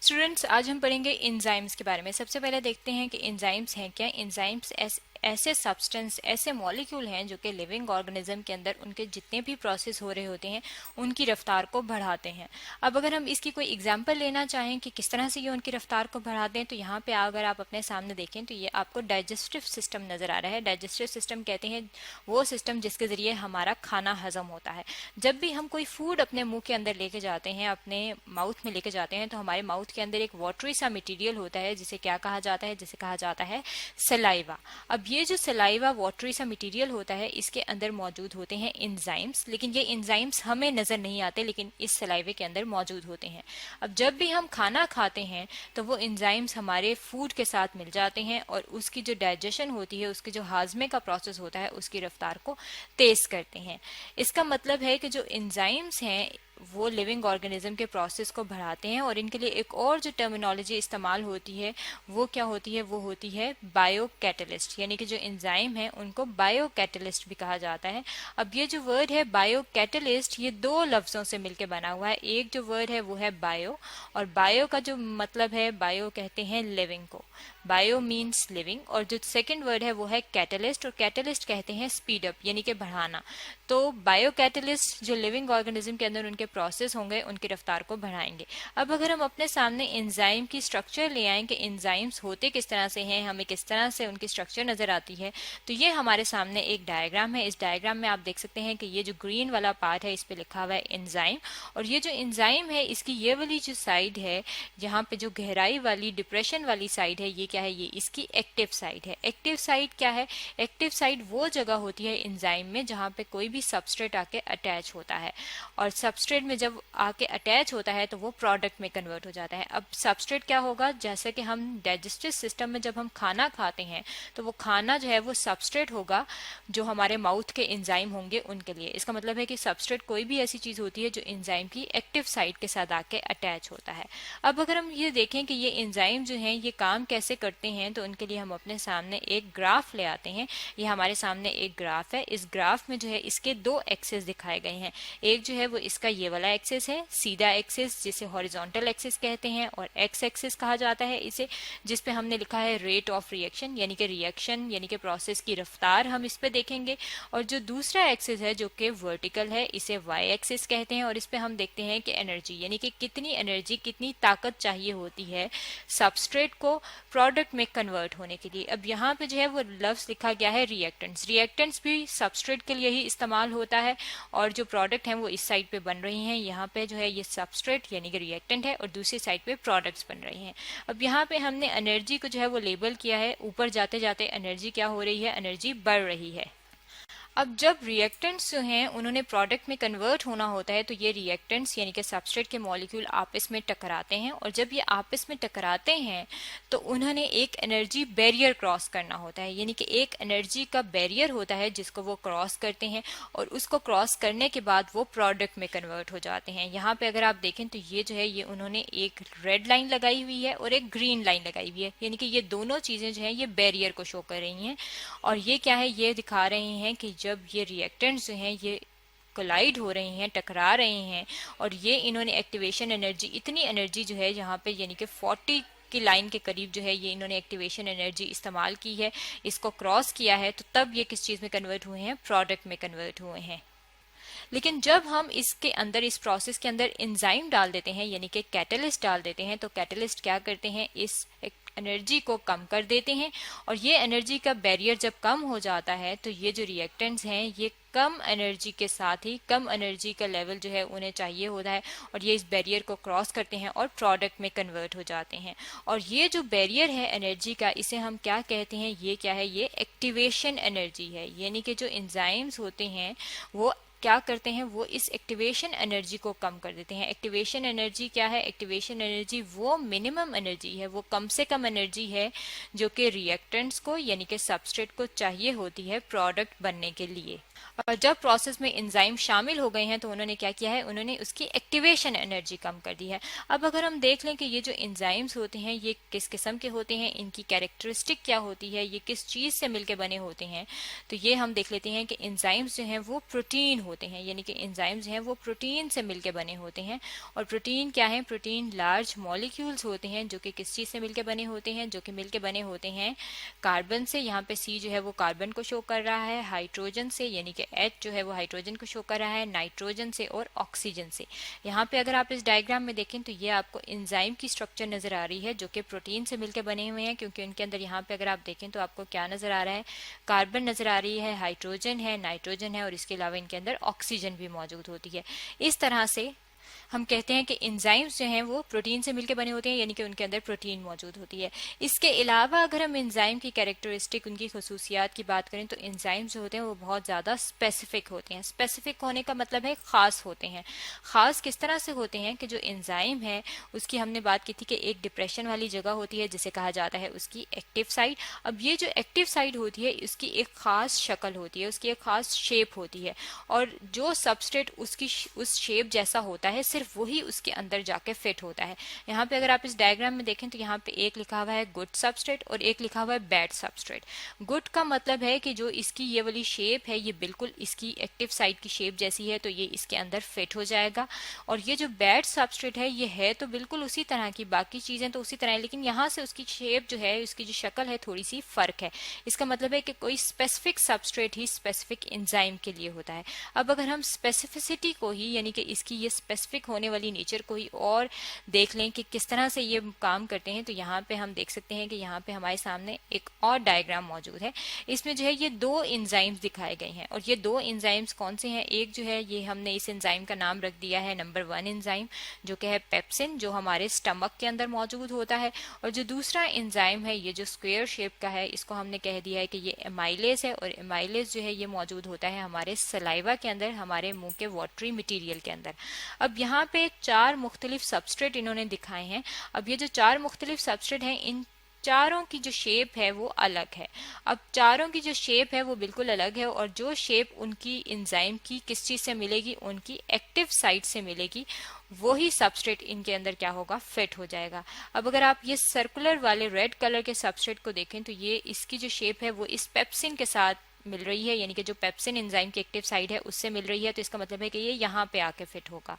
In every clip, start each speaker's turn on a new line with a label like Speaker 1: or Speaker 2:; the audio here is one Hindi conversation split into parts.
Speaker 1: स्टूडेंट्स, आज हम पढ़ेंगे एंजाइम्स के बारे में। सबसे पहले देखते हैं कि एंजाइम्स हैं क्या। एंजाइम्स ऐसे सब्सटेंस, ऐसे मॉलिक्यूल हैं जो कि लिविंग ऑर्गेनिज्म के अंदर उनके जितने भी प्रोसेस हो रहे होते हैं उनकी रफ्तार को बढ़ाते हैं। अब अगर हम इसकी कोई एग्जांपल लेना चाहें कि किस तरह से ये उनकी रफ्तार को बढ़ाते हैं, तो यहाँ पे अगर आप अपने सामने देखें तो ये आपको डाइजेस्टिव सिस्टम नजर आ रहा है। डाइजेस्टिव सिस्टम कहते हैं वो सिस्टम जिसके जरिए हमारा खाना हजम होता है। जब भी हम कोई फूड अपने मुंह के अंदर लेके जाते हैं, अपने माउथ में लेके जाते हैं, तो हमारे माउथ के अंदर एक वाटरी सा मटेरियल होता है जिसे क्या कहा जाता है, जिसे कहा जाता है सलाइवा। अब ये जो सलाइवा वाटरी सा मटेरियल होता है, इसके अंदर मौजूद होते हैं एंजाइम्स, लेकिन ये एंजाइम्स हमें नजर नहीं आते, लेकिन इस सलाइवे के अंदर मौजूद होते हैं। अब जब भी हम खाना खाते हैं तो वो एंजाइम्स हमारे फूड के साथ मिल जाते हैं और उसकी जो डाइजेशन होती है, उसके जो हाजमे का प्रोसेस होता है, उसकी रफ्तार को तेज करते हैं। इसका मतलब है कि जो एंजाइम्स हैं वो लिविंग ऑर्गेनिज्म के प्रोसेस को बढ़ाते हैं। और इनके लिए एक और जो टर्मिनोलॉजी इस्तेमाल होती है वो क्या होती है, वो होती है बायो कैटलिस्ट, यानी कि जो एंजाइम है उनको बायो कैटलिस्ट भी कहा जाता है। अब ये जो वर्ड है बायो कैटलिस्ट, ये दो लफ्जों से मिलकर बना हुआ है। एक जो वर्ड है वो है बायो, और बायो का जो मतलब है, बायो कहते हैं लिविंग को, बायो मीन्स लिविंग। और जो सेकंड वर्ड है वो है कैटलिस्ट, और कैटलिस्ट कहते हैं स्पीड अप, यानी कि बढ़ाना। तो बायो कैटलिस्ट जो लिविंग ऑर्गेनिज्म के अंदर उनके प्रोसेस होंगे उनकी रफ्तार को बढ़ाएंगे। अब अगर हम अपने सामने एंजाइम की स्ट्रक्चर ले आए कि एंजाइम्स होते किस तरह से हैं, हमें किस तरह से उनकी स्ट्रक्चर नजर आती है, तो ये हमारे सामने एक डायग्राम है। इस डायग्राम में आप देख सकते हैं कि ये जो ग्रीन वाला पार्ट है इस पे लिखा हुआ है एंजाइम, और ये जो एंजाइम है इसकी ये वाली जो साइड है, यहाँ पे जो गहराई वाली डिप्रेशन वाली साइड है, ये क्या है, ये इसकी एक्टिव साइड है। एक्टिव साइड क्या है? एक्टिव साइड वो जगह होती है एंजाइम में जहाँ पे कोई भी सबस्ट्रेट आके अटैच होता है, और सबस्ट्रेट में जब आके अटैच होता है तो वो प्रोडक्ट में कन्वर्ट हो जाता है। अब सबस्ट्रेट क्या होगा, जैसे कि हम डाइजेस्टिव सिस्टम में जब हम खाना खाते हैं तो वो खाना जो है वो सबस्ट्रेट होगा जो हमारे माउथ के एंजाइम होंगे उनके लिए। इसका मतलब है कि सबस्ट्रेट कोई भी ऐसी चीज होती है जो एंजाइम की एक्टिव साइड के साथ आके अटैच होता है। अब अगर हम ये देखें कि ये एंजाइम जो हैं ये काम कैसे करते हैं, तो उनके लिए हम अपने सामने एक ग्राफ ले आते हैं। ये हमारे सामने एक ग्राफ है। इस ग्राफ में जो है इसके दो एक्सेस दिखाए गए हैं। एक जो है वो इसका ये वाला एक्सेस है, सीधा एक्सेस जिसे हॉरिजॉन्टल एक्सेस कहते हैं, और एक्स एक्सेस कहा जाता है इसे, जिसपे हमने लिखा है रेट ऑफ रिएक्शन, यानी कि रिएक्शन यानी कि प्रोसेस की रफ्तार हम इस पे देखेंगे। और जो दूसरा एक्सेस है जो कि वर्टिकल है, इसे वाई एक्सेस कहते हैं, और इस पे हम देखते हैं कि एनर्जी, यानी कि कितनी एनर्जी, कितनी ताकत चाहिए होती है सबस्ट्रेट को प्रोडक्ट में कन्वर्ट होने के लिए। अब यहाँ पे जो है वो लफ्ज लिखा गया है रिएक्टेंट्स। रिएक्टेंट्स भी सबस्ट्रेट के लिए ही इस्तेमाल होता है, और जो प्रोडक्ट हैं वो इस साइड पे बन रही हैं। यहाँ पे जो है ये सबस्ट्रेट यानी कि रिएक्टेंट है, और दूसरी साइड पे प्रोडक्ट्स बन रहे हैं। अब यहाँ पे हमने एनर्जी को जो है वो लेबल किया है, ऊपर जाते जाते एनर्जी क्या हो रही है, एनर्जी बढ़ रही है। अब जब रिएक्टेंट्स जो हैं उन्होंने प्रोडक्ट में कन्वर्ट होना होता है, तो ये रिएक्टेंट्स यानी कि सबस्ट्रेट के मॉलिक्यूल आपस में टकराते हैं, और जब ये आपस में टकराते हैं तो उन्होंने एक एनर्जी बैरियर क्रॉस करना होता है, यानी कि एक एनर्जी का बैरियर होता है जिसको वो क्रॉस करते हैं, और उसको क्रॉस करने के बाद वो प्रोडक्ट में कन्वर्ट हो जाते हैं। यहाँ पे अगर आप देखें तो ये जो है ये उन्होंने एक रेड लाइन लगाई हुई है और एक ग्रीन लाइन लगाई हुई है, यानी कि ये दोनों चीजें जो है ये बैरियर को शो कर रही हैं। और ये क्या है, ये दिखा रहे हैं कि जब ये रिएक्टेंट्स जो हैं ये कोलाइड हो रहे हैं, टकरा रहे हैं, और ये इन्होंने एक्टिवेशन एनर्जी, इतनी एनर्जी जो है यहाँ पे यानी कि 40 की लाइन के करीब जो है ये इन्होंने एक्टिवेशन एनर्जी इस्तेमाल की है, इसको क्रॉस किया है, तो तब ये किस चीज में कन्वर्ट हुए हैं, प्रोडक्ट में कन्वर्ट हुए हैं। लेकिन जब हम इसके अंदर, इस प्रोसेस के अंदर एंजाइम डाल देते हैं यानी कि कैटलिस्ट डाल देते हैं, तो कैटलिस्ट क्या करते हैं, इस एनर्जी को कम कर देते हैं, और ये एनर्जी का बैरियर जब कम हो जाता है तो ये जो रिएक्टेंट्स हैं ये कम एनर्जी के साथ ही, कम एनर्जी का लेवल जो है उन्हें चाहिए होता है, और ये इस बैरियर को क्रॉस करते हैं और प्रोडक्ट में कन्वर्ट हो जाते हैं। और ये जो बैरियर है एनर्जी का, इसे हम क्या कहते हैं, ये क्या है, ये एक्टिवेशन एनर्जी है। यानी कि जो एंजाइम्स होते हैं वो क्या करते हैं, वो इस एक्टिवेशन एनर्जी को कम कर देते हैं। एक्टिवेशन एनर्जी क्या है, एक्टिवेशन एनर्जी वो मिनिमम एनर्जी है, वो कम से कम एनर्जी है जो कि रिएक्टेंट्स को यानी कि सबस्ट्रेट को चाहिए होती है प्रोडक्ट बनने के लिए। और जब प्रोसेस में एंजाइम शामिल हो गए हैं तो उन्होंने क्या किया है, उन्होंने उसकी एक्टिवेशन एनर्जी कम कर दी है। अब अगर हम देख लें कि ये जो एंजाइम्स होते हैं ये किस किस्म के होते हैं, इनकी कैरेक्टरिस्टिक क्या होती है, ये किस चीज़ से मिलकर बने होते हैं, तो ये हम देख लेते हैं कि एंजाइम्स जो हैं वो प्रोटीन होते हैं, यानी कि एंजाइम्स हैं वो प्रोटीन से मिलकर बने होते हैं। और प्रोटीन क्या है, प्रोटीन लार्ज मॉलिक्यूल्स होते हैं जो कि किस चीज़ से मिलकर बने होते हैं, जो कि मिलकर बने होते हैं कार्बन से। यहाँ पे सी जो है वो कार्बन को शो कर रहा है, हाइड्रोजन से यानी कि एच जो है वो हाइड्रोजन को शो कर रहा है, नाइट्रोजन से और ऑक्सीजन से। यहाँ पे अगर आप इस डायग्राम में देखें तो ये आपको एंजाइम की स्ट्रक्चर नजर आ रही है जो कि प्रोटीन से मिलकर बने हुए हैं, क्योंकि उनके अंदर यहाँ पे अगर आप देखें तो आपको क्या नजर आ रहा है, कार्बन नजर आ रही है, हाइड्रोजन है, नाइट्रोजन है और इसके अलावा इनके अंदर ऑक्सीजन भी मौजूद होती है। इस तरह से हम कहते हैं कि एंजाइम्स जो हैं वो प्रोटीन से मिलकर बने होते हैं, यानी कि उनके अंदर प्रोटीन मौजूद होती है। इसके अलावा अगर हम एंजाइम की कैरेक्टरिस्टिक, उनकी खसूसियात की बात करें तो एंजाइम्स जो होते हैं वो बहुत ज़्यादा स्पेसिफिक होते हैं। स्पेसिफिक होने का मतलब है ख़ास होते हैं। ख़ास किस तरह से होते हैं कि जो एंजाइम है उसकी हमने बात की थी कि एक डिप्रेशन वाली जगह होती है जिसे कहा जाता है उसकी एक्टिव साइट। अब ये जो एक्टिव साइट होती है उसकी एक ख़ास शक्ल होती है, उसकी एक ख़ास शेप होती है और जो सबस्ट्रेट उसकी उस शेप जैसा होता है सिर्फ वही उसके अंदर जाके फिट होता है। यहाँ पे अगर आप इस डायग्राम में देखें तो यहाँ पे एक लिखा हुआ है गुड सबस्ट्रेट और एक लिखा हुआ है बैड सबस्ट्रेट। गुड का मतलब है कि जो इसकी ये वाली शेप है ये बिल्कुल इसकी एक्टिव साइट की शेप जैसी है तो ये इसके अंदर फिट हो जाएगा। और ये जो बैड सबस्ट्रेट है ये है तो बिल्कुल उसी तरह की, बाकी चीजें तो उसी तरह है लेकिन यहाँ से उसकी शेप जो है, उसकी जो शक्ल है थोड़ी सी फर्क है। इसका मतलब है कि कोई स्पेसिफिक सबस्ट्रेट ही स्पेसिफिक एंजाइम के लिए होता है। अब अगर हम स्पेसिफिसिटी को ही, यानी कि इसकी ये स्पेसिफिक होने वाली नेचर को ही और देख लें कि किस तरह से ये काम करते हैं, तो यहाँ पे हम देख सकते हैं कि यहाँ पे हमारे सामने एक और डायग्राम मौजूद है। इसमें जो है ये दो एंजाइम्स दिखाए गए हैं और ये दो एंजाइम्स कौन से हैं, एक जो है ये हमने इस एंजाइम का नाम रख दिया है नंबर 1 एंजाइम जो कि है पेप्सिन, जो हमारे स्टमक के अंदर मौजूद होता है। और जो दूसरा एंजाइम है ये जो स्क्वायर शेप का है इसको हमने कह दिया है कि ये एमाइलेज है और एमाइलेज जो है ये मौजूद होता है हमारे सलाइवा के अंदर, हमारे मुंह के वाटरी मटेरियल के अंदर। अब यहाँ पे 4 मुख्तलिफ सबस्ट्रेट इन्होंने दिखाए हैं। अब ये जो 4 मुख्तलिफ सबस्ट्रेट हैं इन चारों की जो शेप है वो अलग है। अब चारों की जो शेप है वो बिल्कुल अलग है और जो शेप उनकी एंजाइम की किस चीज से मिलेगी, उनकी एक्टिव साइट से मिलेगी, वही सबस्ट्रेट इनके अंदर क्या होगा, फिट हो जाएगा। अब अगर आप ये सर्कुलर वाले रेड कलर के सबस्ट्रेट को देखें तो ये इसकी जो शेप है वो इस पेप्सिन के साथ मिल रही है, यानी कि जो पेप्सिन एंजाइम की एक्टिव साइट है उससे मिल रही है, तो इसका मतलब है कि ये यहाँ पे आके फिट होगा।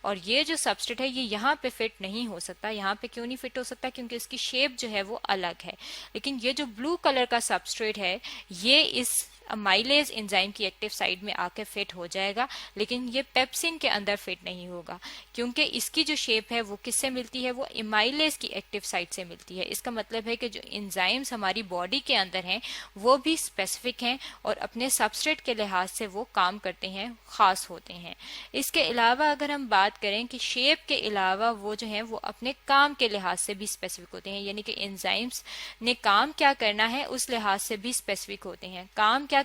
Speaker 1: और ये जो सबस्ट्रेट है ये यहाँ पे फिट नहीं हो सकता। यहाँ पे क्यों नहीं फिट हो सकता, क्योंकि इसकी शेप जो है वो अलग है। लेकिन ये जो ब्लू कलर का सबस्ट्रेट है ये इस अमाइलेज एंजाइम की एक्टिव साइट में आके फिट हो जाएगा, लेकिन ये पेप्सिन के अंदर फिट नहीं होगा क्योंकि इसकी जो शेप है वो किससे मिलती है, वो एमाइलेज की एक्टिव साइट से मिलती है। इसका मतलब है कि जो एंजाइम्स हमारी बॉडी के अंदर हैं वो भी स्पेसिफिक हैं और अपने सबस्ट्रेट के लिहाज से वो काम करते हैं, खास होते हैं। इसके अलावा अगर हम बात करें कि शेप के अलावा वो जो है वो अपने काम के लिहाज से भी स्पेसिफिक होते हैं, यानी कि एंजाइम्स ने काम क्या करना है उस लिहाज से भी स्पेसिफिक होते हैं। काम क्या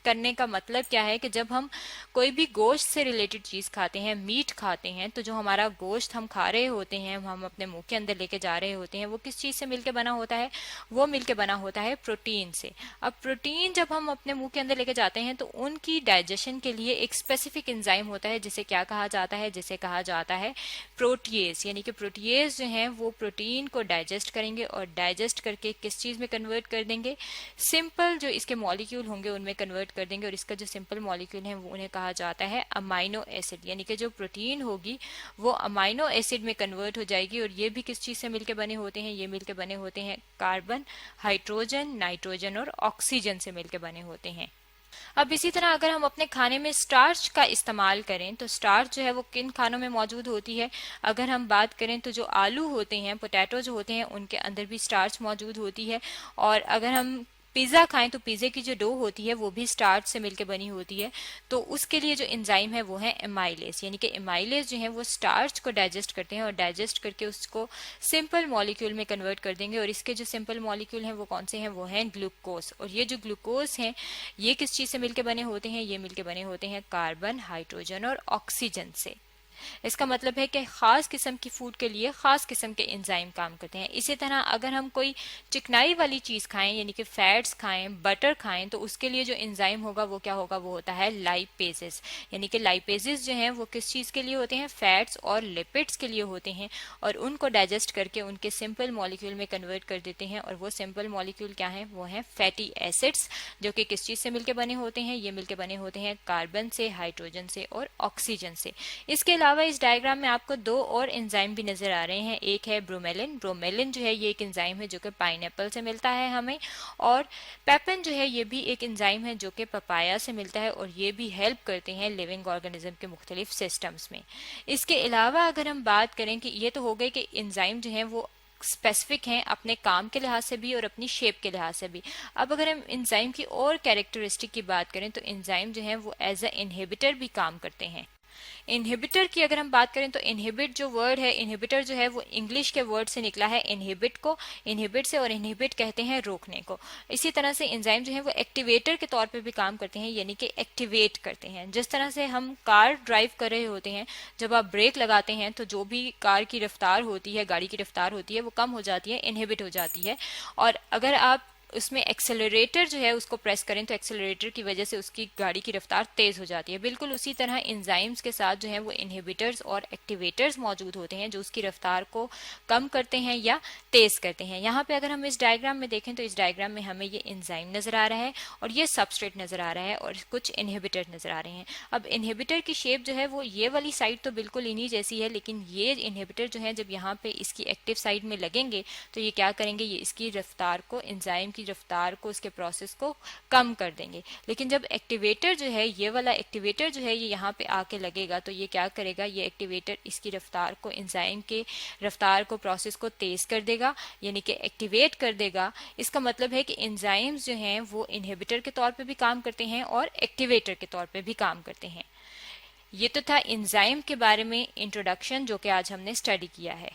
Speaker 1: करने का मतलब क्या है कि जब हम कोई भी गोश्त से रिलेटेड चीज खाते हैं, मीट खाते हैं, तो जो हमारा गोश्त हम खा रहे होते हैं, हम अपने मुंह के अंदर लेके जा रहे होते हैं, वो किस चीज से मिलके बना होता है, वो मिलके बना होता है प्रोटीन से। अब प्रोटीन जब हम अपने मुंह के अंदर लेके जाते हैं तो उनकी डाइजेशन के लिए एक स्पेसिफिक एंजाइम होता है जिसे क्या कहा जाता है, जिसे कहा जाता है प्रोटीएज। यानी कि प्रोटीएज जो है वो प्रोटीन को डाइजेस्ट करेंगे और डाइजेस्ट करके किस चीज में कन्वर्ट कर देंगे, सिंपल जो इसके मॉलिक्यूल होंगे उनमें कन्वर्ट कर देंगे और इसका जो सिंपल मॉलिक्यूल है वो उन्हें कहा जाता है अमाइनो एसिड। यानी कि जो प्रोटीन होगी वो अमाइनो एसिड में कन्वर्ट हो जाएगी और ये भी किस चीज से मिलकर बने होते हैं, ये मिलकर बने होते हैं कार्बन, हाइड्रोजन, नाइट्रोजन और ऑक्सीजन से मिलकर बने होते हैं। अब इसी तरह अगर हम अपने खाने में स्टार्च का इस्तेमाल करें तो स्टार्च जो है वो किन खानों में मौजूद होती है, अगर हम बात करें तो जो आलू होते हैं, पोटैटो जो होते हैं, उनके अंदर भी स्टार्च मौजूद होती है। और अगर हम पिज्जा खाएं तो पिज्जे की जो डो होती है वो भी स्टार्च से मिलकर बनी होती है। तो उसके लिए जो एंजाइम है वो है एमाइलेज, यानी कि एमाइलेज जो है वो स्टार्च को डाइजेस्ट करते हैं और डाइजेस्ट करके उसको सिंपल मॉलिक्यूल में कन्वर्ट कर देंगे। और इसके जो सिंपल मॉलिक्यूल हैं वो कौन से हैं, वो हैं ग्लूकोज। और ये जो ग्लूकोज हैं ये किस चीज से मिलकर बने होते हैं, ये मिलकर बने होते हैं कार्बन, हाइड्रोजन और ऑक्सीजन से। इसका मतलब है कि खास किस्म की फूड के लिए खास किस्म के एंजाइम काम करते हैं। इसी तरह अगर हम कोई चिकनाई वाली चीज खाएं यानी कि फैट्स खाएं, बटर खाएं, तो उसके लिए जो एंजाइम होगा वो क्या होगा, वो होता है लाइपेजेस। यानी कि लाइपेजेस जो हैं वो किस चीज के लिए होते हैं, फैट्स और लिपिड्स के लिए होते हैं, और उनको डाइजेस्ट करके उनके सिंपल मॉलिक्यूल में कन्वर्ट कर देते हैं। और वो सिंपल मॉलिक्यूल क्या है, वो है फैटी एसिड्स, जो कि किस चीज से मिलकर बने होते हैं, ये मिलकर बने होते हैं कार्बन से, हाइड्रोजन से और ऑक्सीजन से। इसके अलावा इस डायग्राम में आपको दो और एंजाइम भी नजर आ रहे हैं। एक है ब्रोमेलिन। ब्रोमेलिन जो है ये एक एंजाइम है जो कि पाइनएप्पल से मिलता है हमें, और पेपेन जो है ये भी एक एंजाइम है जो कि पपाया से मिलता है, और ये भी हेल्प करते हैं लिविंग ऑर्गेनिज्म के मुख्तलिफ सिस्टम्स में। इसके अलावा अगर हम बात करें कि ये तो हो गए कि एंजाइम जो है वो स्पेसिफिक हैं अपने काम के लिहाज से भी और अपनी शेप के लिहाज से भी। अब अगर हम एंजाइम की और कैरेक्टरिस्टिक की बात करें तो एंजाइम जो है वो एज अ इनहिबिटर भी काम करते हैं। इनहिबिटर की अगर हम बात करें तो इनहिबिट जो वर्ड है, इनहिबिटर जो है वो इंग्लिश के वर्ड से निकला है इनहिबिट को, इनहिबिट से, और इनहिबिट कहते हैं रोकने को। इसी तरह से एंजाइम जो है वो एक्टिवेटर के तौर पे भी काम करते हैं, यानी कि एक्टिवेट करते हैं। जिस तरह से हम कार ड्राइव कर रहे होते हैं, जब आप ब्रेक लगाते हैं तो जो भी कार की रफ्तार होती है, गाड़ी की रफ्तार होती है, वो कम हो जाती है, इनहिबिट हो जाती है। और अगर आप उसमें एक्सेलरेटर जो है उसको प्रेस करें तो एक्सेलरेटर की वजह से उसकी गाड़ी की रफ्तार तेज हो जाती है। बिल्कुल उसी तरह एंजाइम्स के साथ जो है वो इनहिबिटर्स और एक्टिवेटर्स मौजूद होते हैं जो उसकी रफ्तार को कम करते हैं या तेज करते हैं। यहाँ पे अगर हम इस डायग्राम में देखें तो इस डायग्राम में हमें ये एंजाइम नजर आ रहा है और ये सबस्ट्रेट नजर आ रहा है और कुछ इनहिबिटर नजर आ रहे हैं। अब इनहिबिटर की शेप जो है वो ये वाली साइड तो बिल्कुल इन्हीं जैसी है, लेकिन ये इनहिबिटर जो है जब यहाँ पे इसकी एक्टिव साइड में लगेंगे तो ये क्या करेंगे, ये इसकी रफ्तार को, एंजाइम की रफ्तार को, उसके प्रोसेस को कम कर देंगे। लेकिन जब एक्टिवेटर जो है, ये वाला एक्टिवेटर जो है ये यहाँ पे आके लगेगा तो ये क्या करेगा, ये एक्टिवेटर इसकी रफ्तार को, एंजाइम के रफ्तार को, प्रोसेस को तेज कर देगा, यानी कि एक्टिवेट कर देगा। इसका मतलब है कि एंजाइम्स जो हैं वो इनहिबिटर के तौर पे भी काम करते हैं और एक्टिवेटर के तौर पे भी काम करते हैं। ये तो था एंजाइम के बारे में इंट्रोडक्शन जो कि आज हमने स्टडी किया है।